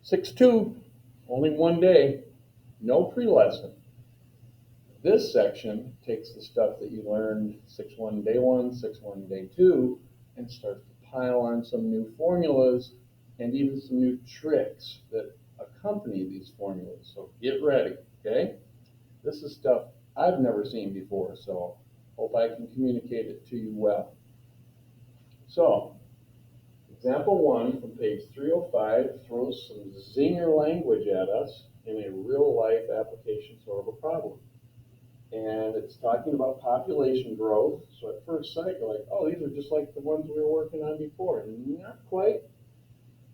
6-2, only one day, no pre-lesson. This section takes the stuff that you learned 6-1 day 1, 6-1 day 2, and starts to pile on some new formulas and even some new tricks that accompany these formulas. So get ready, okay? This is stuff I've never seen before, so hope I can communicate it to you well. So, example 1 from page 305 throws some zinger language at us in a real-life application sort of a problem. And it's talking about population growth. So at first sight, you're like, oh, these are just like the ones we were working on before. Not quite,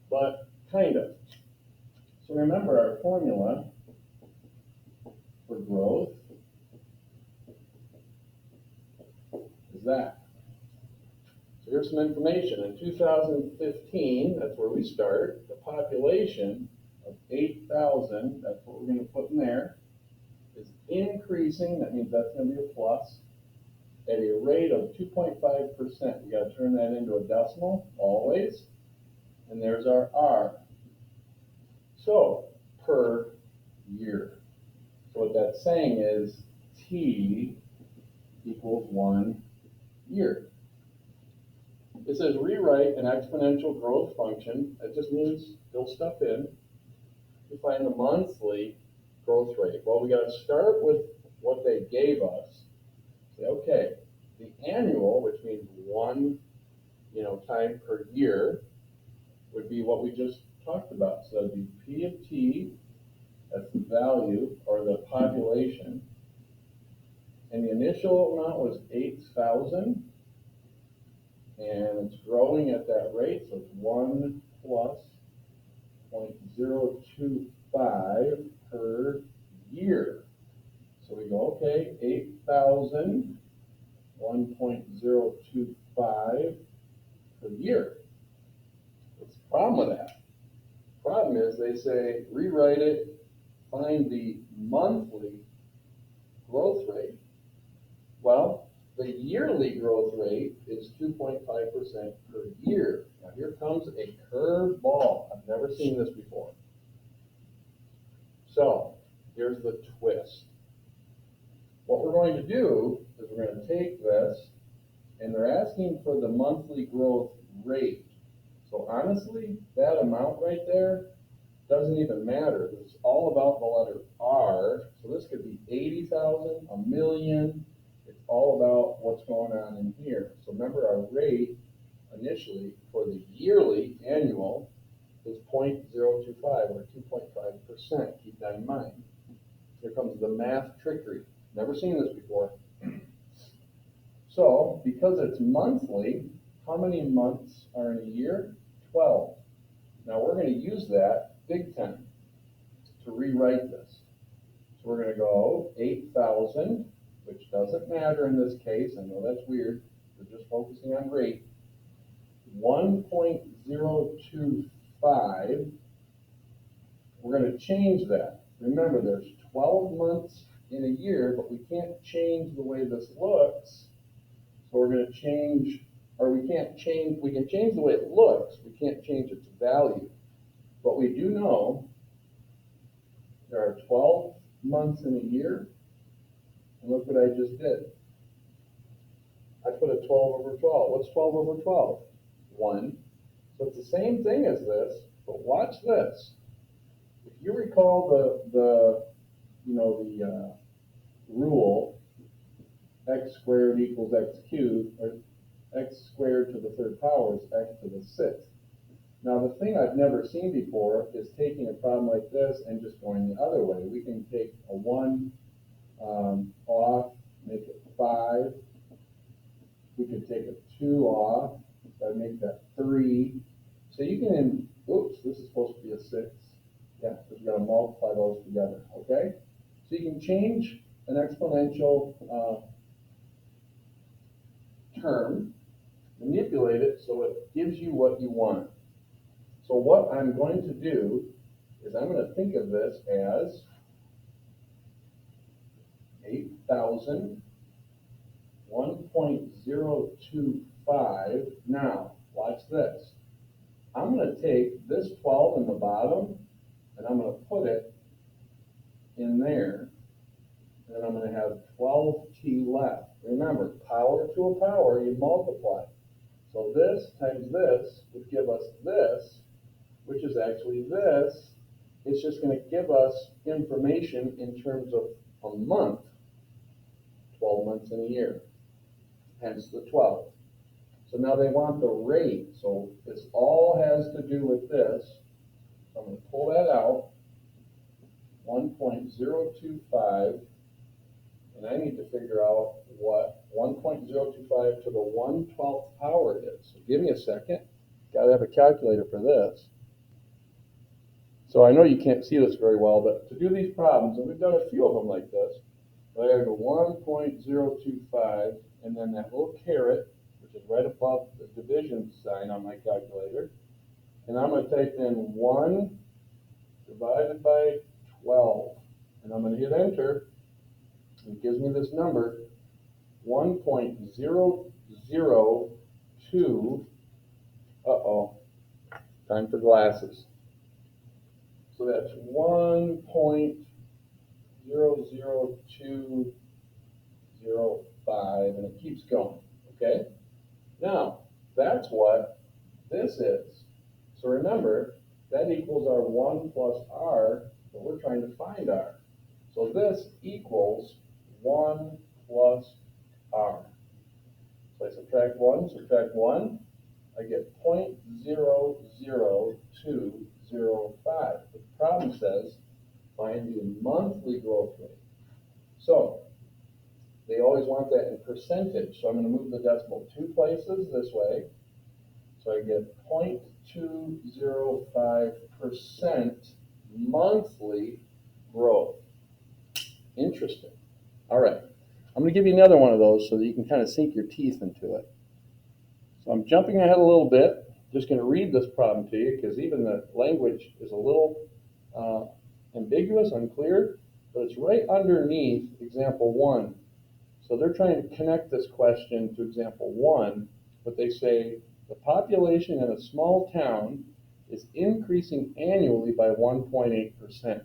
but kind of. So remember our formula for growth is that. So here's some information. In 2015, that's where we start, the population of 8,000, that's what we're going to put in there, is increasing. That means that's going to be a plus at a rate of 2.5%. You got to turn that into a decimal always. And there's our R. So per year. So what that's saying is T equals 1 year. It says rewrite an exponential growth function. That just means fill stuff in to find the monthly growth rate. Well, we got to start with what they gave us. Say, okay, the annual, which means one, time per year, would be what we just talked about. So that'd be P of T, that's the value or the population. And the initial amount was 8,000. And it's growing at that rate, so it's 1 plus 0.025 per year. So we go, okay, 8,000, 1.025 per year. What's the problem with that? The problem is they say rewrite it, find the monthly growth rate. Well, the yearly growth rate is 2.5% per year. Now here comes a curved ball. I've never seen this before. So here's the twist. What we're going to do is we're going to take this, and they're asking for the monthly growth rate. So honestly, that amount right there doesn't even matter. It's all about the letter R. So this could be 80,000, a million. It's all about what's going on in here. So remember our rate initially for the yearly annual is 0.025 or 2.5%. Keep that in mind. Here comes the math trickery. Never seen this before. So because it's monthly, how many months are in a year? 12. Now we're going to use that big time to rewrite this. So we're going to go 8,000, which doesn't matter in this case. I know that's weird. We're just focusing on rate. 1.025. We're going to change that. Remember, there's 12 months in a year, but we can't change the way this looks. So we're going to change, or we can change the way it looks. We can't change its value. But we do know there are 12 months in a year. And look what I just did. I put a 12 over 12. What's 12 over 12? 1. So it's the same thing as this, but watch this. If you recall the rule, x squared equals x cubed, or x squared to the third power is x to the sixth. Now the thing I've never seen before is taking a problem like this and just going the other way. We can take a 1 off, make it 5. We could take a 2 off, that'd make that 3. So you can, oops, this is supposed to be a 6. Yeah, because we've got to multiply those together, okay? So you can change an exponential term, manipulate it so it gives you what you want. So what I'm going to do is I'm going to think of this as 8,000, 1.025. Now, watch this. I'm going to take this 12 in the bottom and I'm going to put it in there, and then I'm going to have 12t left. Remember, power to a power, you multiply. So this times this would give us this, which is actually this. It's just going to give us information in terms of a month, 12 months in a year, hence the 12. So now they want the rate. So this all has to do with this. So I'm going to pull that out, 1.025, and I need to figure out what 1.025 to the 1/12th power is. So give me a second. Got to have a calculator for this. So I know you can't see this very well, but to do these problems, and we've done a few of them like this, I got to go 1.025, and then that little caret, which is right above the division sign on my calculator, and I'm going to type in 1 divided by 12, and I'm going to hit enter. It gives me this number, 1.002, time for glasses. So that's 1.00205, and it keeps going, okay? Now, that's what this is. So remember, that equals our 1 plus r, but we're trying to find r. So this equals 1 plus r. So I subtract 1, I get 0.00205. The problem says find the monthly growth rate. So they always want that in percentage. So I'm going to move the decimal 2 places this way. So I get 0.205% monthly growth. Interesting. All right. I'm going to give you another one of those so that you can kind of sink your teeth into it. So I'm jumping ahead a little bit. Just going to read this problem to you because even the language is a little ambiguous, unclear, but it's right underneath example 1. So they're trying to connect this question to example 1, but they say the population in a small town is increasing annually by 1.8%.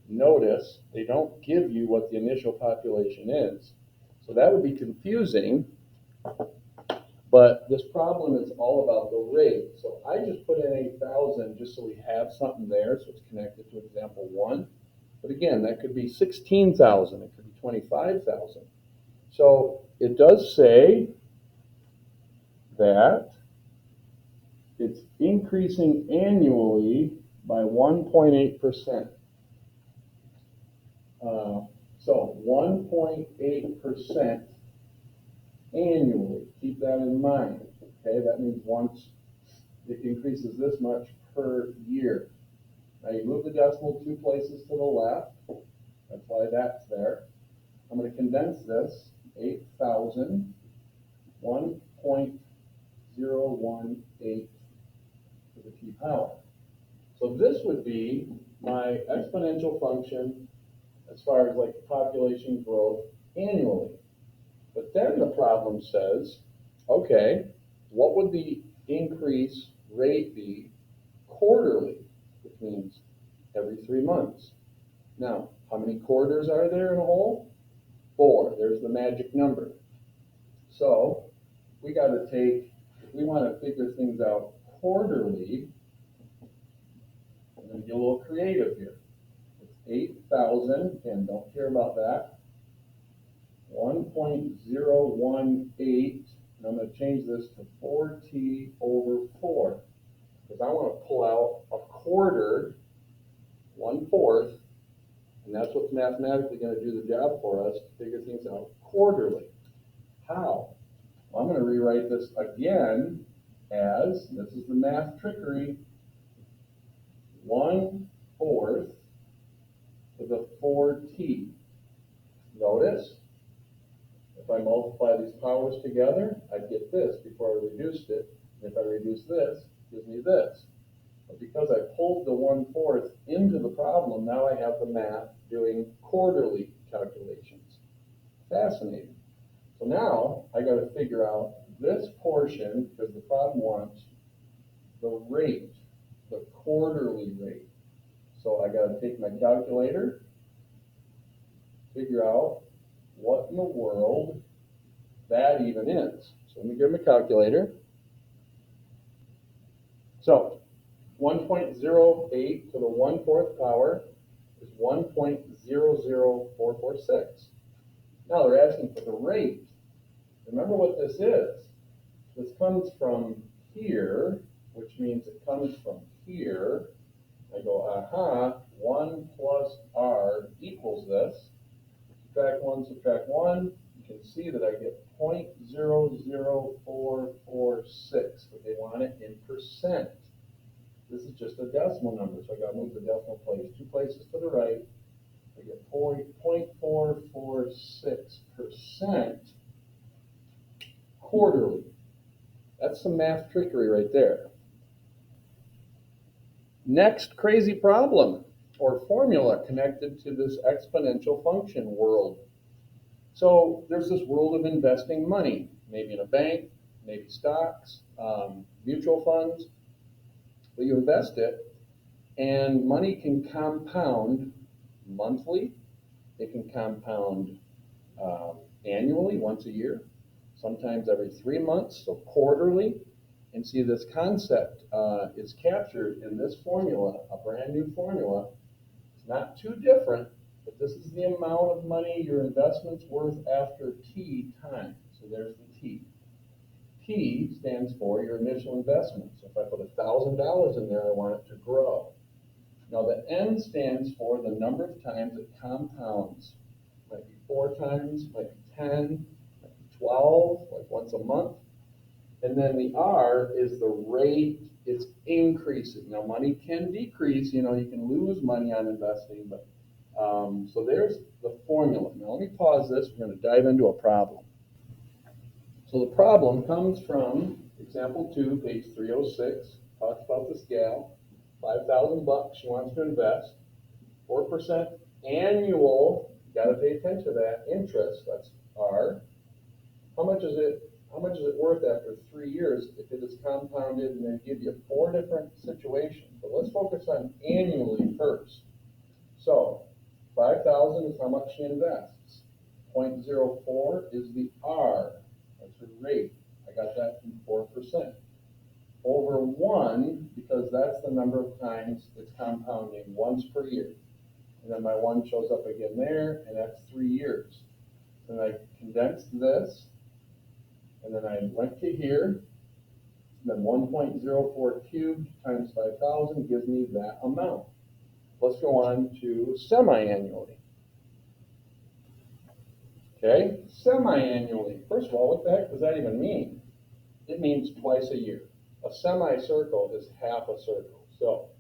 Notice they don't give you what the initial population is. So that would be confusing, but this problem is all about the rate. So I just put in 8,000 just so we have something there, so it's connected to example 1. But again, that could be 16,000, it could be 25,000. So it does say that it's increasing annually by 1.8%. So 1.8% annually. Keep that in mind. Okay, that means once it increases this much per year. Now you move the decimal 2 places to the left. That's why that's there. I'm going to condense this. 8,000, 1.018 to the t power. So this would be my exponential function as far as like population growth annually. But then the problem says, okay, what would the increase rate be quarterly, which means every 3 months? Now, how many quarters are there in a whole? 4. There's the magic number. So we got to take, if we want to figure things out quarterly, I'm going to get a little creative here. It's 8,000, and don't care about that. 1.018, and I'm going to change this to 4t over 4, because I want to pull out a quarter, 1/4, and that's what's mathematically going to do the job for us to figure things out quarterly. How? Well, I'm going to rewrite this again as, this is the math trickery, 1/4 to the 4t. Notice, if I multiply these powers together, I'd get this before I reduced it. And if I reduce this, it gives me this. But because I pulled the 1/4 into the problem, now I have the math doing quarterly calculations. Fascinating. So now I got to figure out this portion, because the problem wants the rate, the quarterly rate. So I gotta take my calculator, figure out what in the world that even is. So let me get my calculator. So 1.08 to the 1/4 power is 1.00446. Now they're asking for the rate. Remember what this is. This comes from here, which means it comes from here. I go, aha, 1 plus r equals this. Subtract 1, you can see that I get 0.00446, but they want it in percent. This is just a decimal number, so I gotta move the decimal place 2 places to the right. I get 0.446% quarterly. That's some math trickery right there. Next crazy problem or formula connected to this exponential function world. So there's this world of investing money, maybe in a bank, maybe stocks, mutual funds, but you invest it and money can compound monthly, it can compound annually, once a year, sometimes every 3 months, so quarterly. And see, this concept is captured in this formula, a brand new formula. It's not too different, but this is the amount of money your investment's worth after T time. So there's the T. T stands for your initial investment. So if I put $1,000 in there, I want it to grow. Now the N stands for the number of times it compounds. Might be 4 times, might be 10, might be 12, like once a month. And then the R is the rate it's increasing. Now money can decrease, you can lose money on investing, but so there's the formula. Now let me pause this, we're gonna dive into a problem. So the problem comes from example 2, page 306, talks about this gal, $5,000 she wants to invest, 4% annual, you gotta pay attention to that, interest, that's R. How much is it worth after 3 years if it is compounded, and they give you 4 different situations? But let's focus on annually first. So 5,000 is how much she invests. 0.04 is the R, that's her rate. I got that from 4%. Over 1, because that's the number of times it's compounding once per year. And then my 1 shows up again there, and that's 3 years. Then I condensed this, and then I went to here, and then 1.04 cubed times 5,000 gives me that amount. Let's go on to semi-annually. Okay, semi-annually. First of all, what the heck does that even mean? It means twice a year. A semicircle is half a circle. So,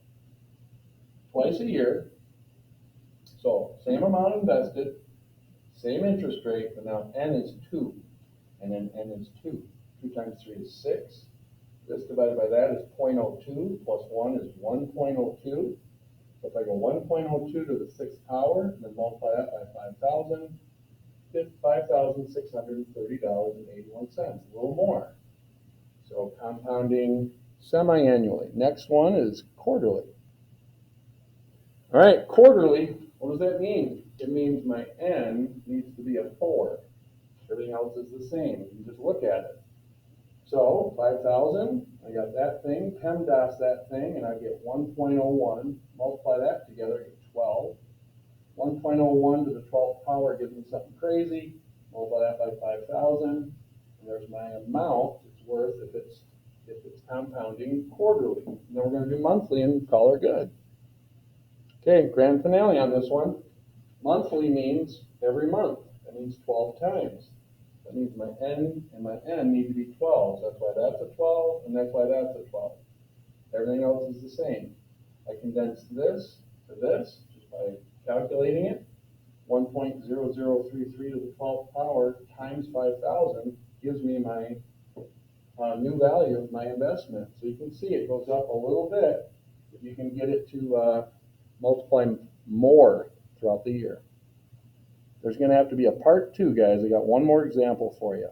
twice a year. So, same amount invested, same interest rate, but now N is 2. And then N is 2. 2 times 3 is 6. This divided by that is 0.02, plus 1 is 1.02. So if I go 1.02 to the 6th power, then multiply that by 5,000, $5,630.81, a little more. So compounding semi-annually. Next one is quarterly. All right, quarterly, what does that mean? It means my N needs to be a 4. Everything else is the same. You can just look at it. So 5,000, I got that thing, PEMDAS that thing, and I get 1.01. Multiply that together, I get 12. 1.01 to the 12th power gives me something crazy. Multiply that by 5,000, and there's my amount it's worth if it's compounding quarterly. And then we're going to do monthly and call her good. Okay, grand finale on this one. Monthly means every month. That means 12 times. That means my N and my N need to be 12. That's why that's a 12, and that's why that's a 12. Everything else is the same. I condensed this to this just by calculating it. 1.0033 to the 12th power times 5,000 gives me my new value of my investment. So you can see it goes up a little bit if you can get it to multiply more throughout the year. There's going to have to be a part 2, guys. I got one more example for you.